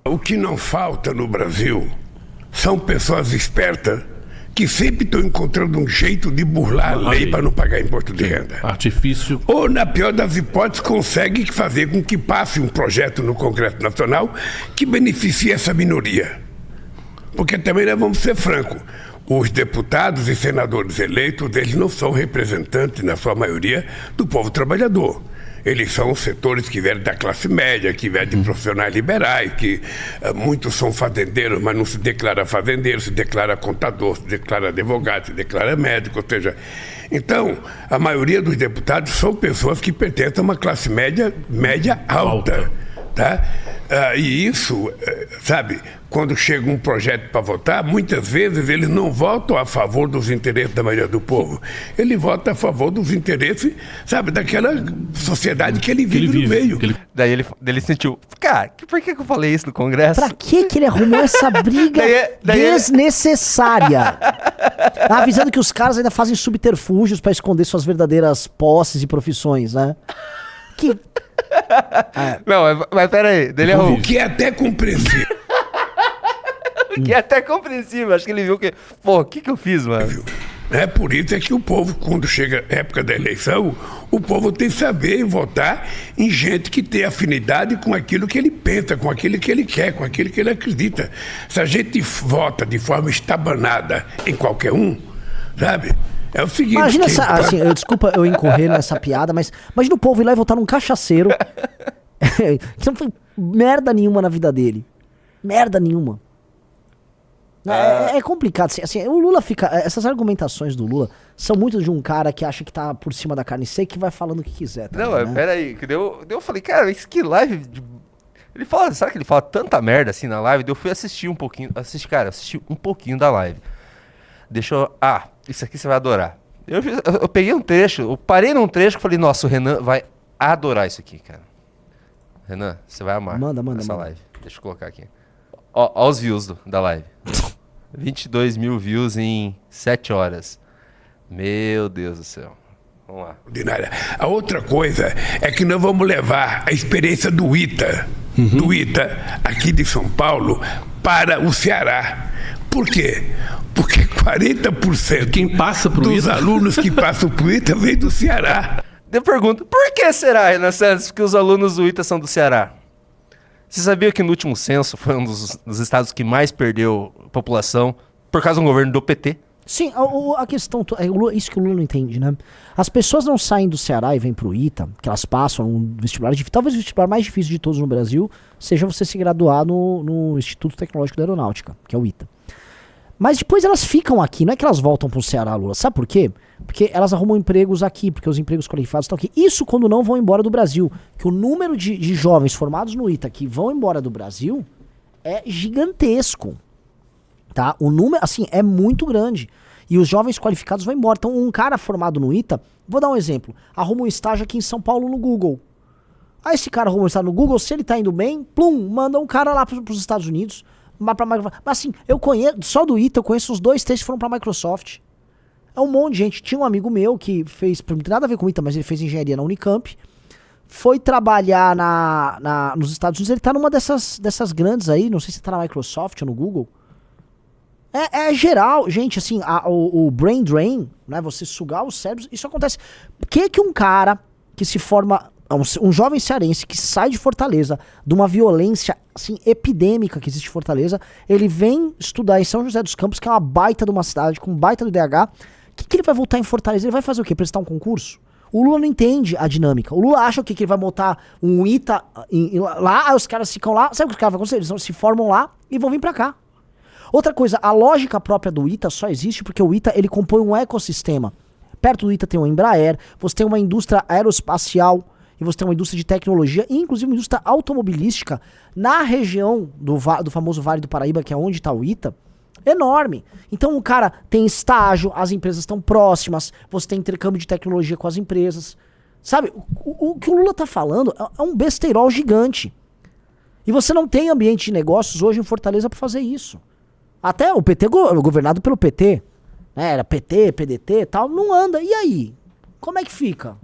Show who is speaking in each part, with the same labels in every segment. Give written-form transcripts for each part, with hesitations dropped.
Speaker 1: O que não falta no Brasil são pessoas espertas que sempre estão encontrando um jeito de burlar a lei para não pagar imposto de renda.
Speaker 2: Artifício.
Speaker 1: Ou, na pior das hipóteses, consegue fazer com que passe um projeto no Congresso Nacional que beneficie essa minoria. Porque também nós vamos ser francos. Os deputados e senadores eleitos, eles não são representantes, na sua maioria, do povo trabalhador. Eles são setores que vieram da classe média, que vieram de profissionais liberais, que muitos são fazendeiros, mas não se declara fazendeiro, se declara contador, se declara advogado, se declara médico, ou seja... Então, a maioria dos deputados são pessoas que pertencem a uma classe média alta. Tá? E isso, sabe, quando chega um projeto para votar, muitas vezes eles não votam a favor dos interesses da maioria do povo. Ele vota a favor dos interesses, sabe, daquela sociedade que ele vive no meio.
Speaker 3: Daí ele sentiu, cara, por que eu falei isso no Congresso?
Speaker 4: Pra que ele arrumou essa briga desnecessária? Avisando que os caras ainda fazem subterfúgios pra esconder suas verdadeiras posses e profissões, né? Que...
Speaker 3: Não, mas pera aí, dele errou.
Speaker 1: O que é até compreensível.
Speaker 3: O que é até compreensível, acho que ele viu que... Pô, o que eu fiz, mano?
Speaker 1: Por isso é que o povo, quando chega a época da eleição, o povo tem que saber votar em gente que tem afinidade com aquilo que ele pensa, com aquilo que ele quer, com aquilo que ele acredita. Se a gente vota de forma estabanada em qualquer um, sabe... É o seguinte...
Speaker 4: Imagina assim, desculpa eu incorrer nessa piada, mas imagina o povo ir lá e votar num cachaceiro que não foi merda nenhuma na vida dele. Merda nenhuma. É complicado. Assim, o Lula fica... Essas argumentações do Lula são muito de um cara que acha que tá por cima da carne seca e que vai falando o que quiser.
Speaker 3: Não, né? Peraí. Eu falei, cara, isso que live... Ele fala, sabe que ele fala tanta merda assim na live? Eu fui assistir um pouquinho... Assisti um pouquinho da live. Deixa eu... isso aqui você vai adorar. Eu peguei um trecho, eu parei num trecho que falei, nossa, o Renan vai adorar isso aqui, cara. Renan, você vai amar essa live. Deixa eu colocar aqui. Ó os views da live. 22 mil views em 7 horas. Meu Deus do céu. Vamos lá.
Speaker 1: A outra coisa é que nós vamos levar a experiência do ITA, aqui de São Paulo, para o Ceará. Por quê? Porque 40%
Speaker 2: quem passa pro
Speaker 1: dos
Speaker 2: ITA?
Speaker 1: alunos que passam para o ITA vem do Ceará.
Speaker 3: Eu pergunto, por que será, Renan Santos, que os alunos do ITA são do Ceará? Você sabia que no último censo foi um dos estados que mais perdeu população por causa do governo do PT?
Speaker 4: Sim, a questão... Isso que o Lula não entende, né? As pessoas não saem do Ceará e vêm pro ITA, que elas passam um vestibular, talvez o vestibular mais difícil de todos no Brasil, seja você se graduar no Instituto Tecnológico da Aeronáutica, que é o ITA. Mas depois elas ficam aqui, não é que elas voltam pro Ceará, Lula. Sabe por quê? Porque elas arrumam empregos aqui, porque os empregos qualificados estão aqui. Isso quando não vão embora do Brasil. Que o número de jovens formados no ITA que vão embora do Brasil é gigantesco. Tá? O número, assim, é muito grande. E os jovens qualificados vão embora. Então, um cara formado no ITA, vou dar um exemplo, arruma um estágio aqui em São Paulo no Google. Aí esse cara arruma um estágio no Google, se ele tá indo bem, plum, manda um cara lá pros Estados Unidos. Mas assim, eu conheço, só do ITA, eu conheço os 2, 3 que foram pra Microsoft. É um monte de gente. Tinha um amigo meu que fez, não tem nada a ver com o ITA, mas ele fez engenharia na Unicamp. Foi trabalhar nos Estados Unidos. Ele tá numa dessas grandes aí, não sei se tá na Microsoft ou no Google. É geral, gente, assim, o brain drain, né, você sugar os cérebros, isso acontece. Por que um cara que se forma, um jovem cearense que sai de Fortaleza, de uma violência, assim, epidêmica que existe em Fortaleza, ele vem estudar em São José dos Campos, que é uma baita de uma cidade, com um baita do DH, que ele vai voltar em Fortaleza? Ele vai fazer o quê? Prestar um concurso? O Lula não entende a dinâmica. O Lula acha o quê? Que ele vai montar um ITA lá, aí os caras ficam lá, sabe o que os caras vão acontecer? Eles se formam lá e vão vir pra cá. Outra coisa, a lógica própria do ITA só existe porque o ITA, ele compõe um ecossistema. Perto do ITA tem uma Embraer, você tem uma indústria aeroespacial e você tem uma indústria de tecnologia, e inclusive uma indústria automobilística na região do famoso Vale do Paraíba, que é onde está o ITA, enorme. Então o cara tem estágio, as empresas estão próximas, você tem intercâmbio de tecnologia com as empresas. Sabe, o que o Lula tá falando é um besteirol gigante. E você não tem ambiente de negócios hoje em Fortaleza para fazer isso. Até o PT, governado pelo PT, né, era PT, PDT e tal, não anda. E aí? Como é que fica?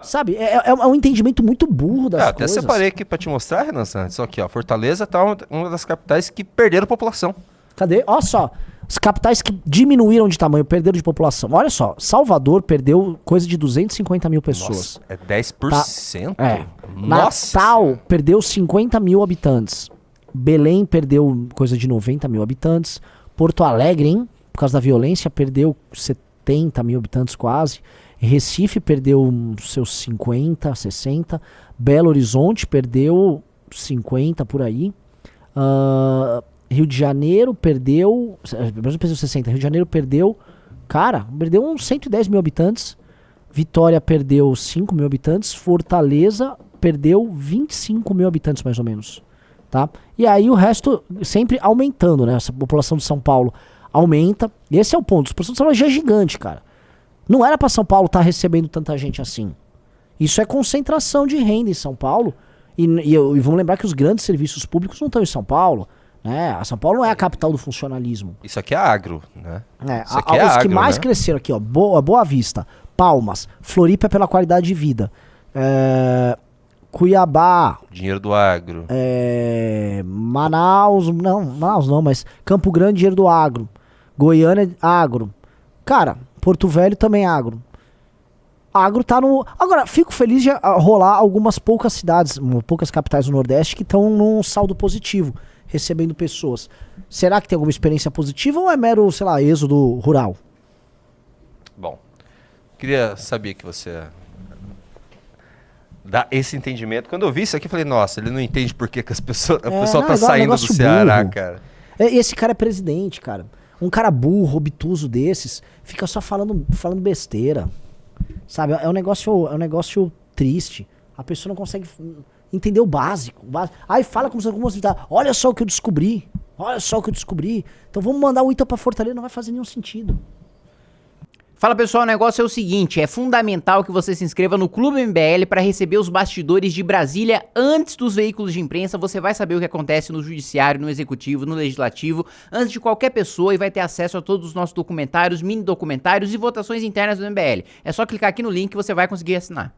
Speaker 4: Sabe? É um entendimento muito burro das
Speaker 3: Até
Speaker 4: coisas.
Speaker 3: separei aqui pra te mostrar, Renan Santos. Só aqui, ó. Fortaleza tá uma das capitais que perderam população.
Speaker 4: Cadê? Olha só. As capitais que diminuíram de tamanho, perderam de população. Olha só. Salvador perdeu coisa de 250 mil pessoas.
Speaker 3: Nossa, é 10%? Nossa.
Speaker 4: Natal perdeu 50 mil habitantes. Belém perdeu coisa de 90 mil habitantes. Porto Alegre, hein? Por causa da violência, perdeu 70 mil habitantes quase. Recife perdeu seus 50, 60. Belo Horizonte perdeu 50 por aí. Rio de Janeiro perdeu... Brasil perdeu 60. Rio de Janeiro perdeu... Cara, perdeu uns 110 mil habitantes. Vitória perdeu 5 mil habitantes. Fortaleza perdeu 25 mil habitantes, mais ou menos. Tá? E aí o resto sempre aumentando, né? Essa população de São Paulo aumenta. E esse é o ponto. A população de São Paulo já é gigante, cara. Não era pra São Paulo estar recebendo tanta gente assim. Isso é concentração de renda em São Paulo. E vamos lembrar que os grandes serviços públicos não estão em São Paulo. Né? A São Paulo não é a capital do funcionalismo.
Speaker 3: Isso aqui é agro, né?
Speaker 4: Isso aqui é os que mais cresceram aqui, ó. Boa Vista, Palmas, Floripa é pela qualidade de vida. Cuiabá.
Speaker 3: Dinheiro do agro.
Speaker 4: Manaus não, mas Campo Grande, dinheiro do agro. Goiânia, agro. Cara, Porto Velho também agro. Agro tá no... Agora, fico feliz de rolar algumas poucas cidades, poucas capitais do Nordeste que estão num saldo positivo, recebendo pessoas. Será que tem alguma experiência positiva ou é mero, sei lá, êxodo rural?
Speaker 3: Bom, queria saber que você dá esse entendimento. Quando eu vi isso aqui, eu falei, nossa, ele não entende por que as pessoas, o pessoal tá saindo do Ceará,
Speaker 4: burro.
Speaker 3: cara.
Speaker 4: Esse cara é presidente, cara. Um cara burro, obtuso desses, fica só falando besteira. Sabe? É um negócio triste. A pessoa não consegue entender o básico. Aí fala como se tá, olha só o que eu descobri. Olha só o que eu descobri. Então vamos mandar o Ita pra Fortaleza, não vai fazer nenhum sentido.
Speaker 2: Fala pessoal, o negócio é o seguinte, é fundamental que você se inscreva no Clube MBL para receber os bastidores de Brasília antes dos veículos de imprensa. Você vai saber o que acontece no judiciário, no executivo, no legislativo, antes de qualquer pessoa e vai ter acesso a todos os nossos documentários, mini documentários e votações internas do MBL. É só clicar aqui no link que você vai conseguir assinar.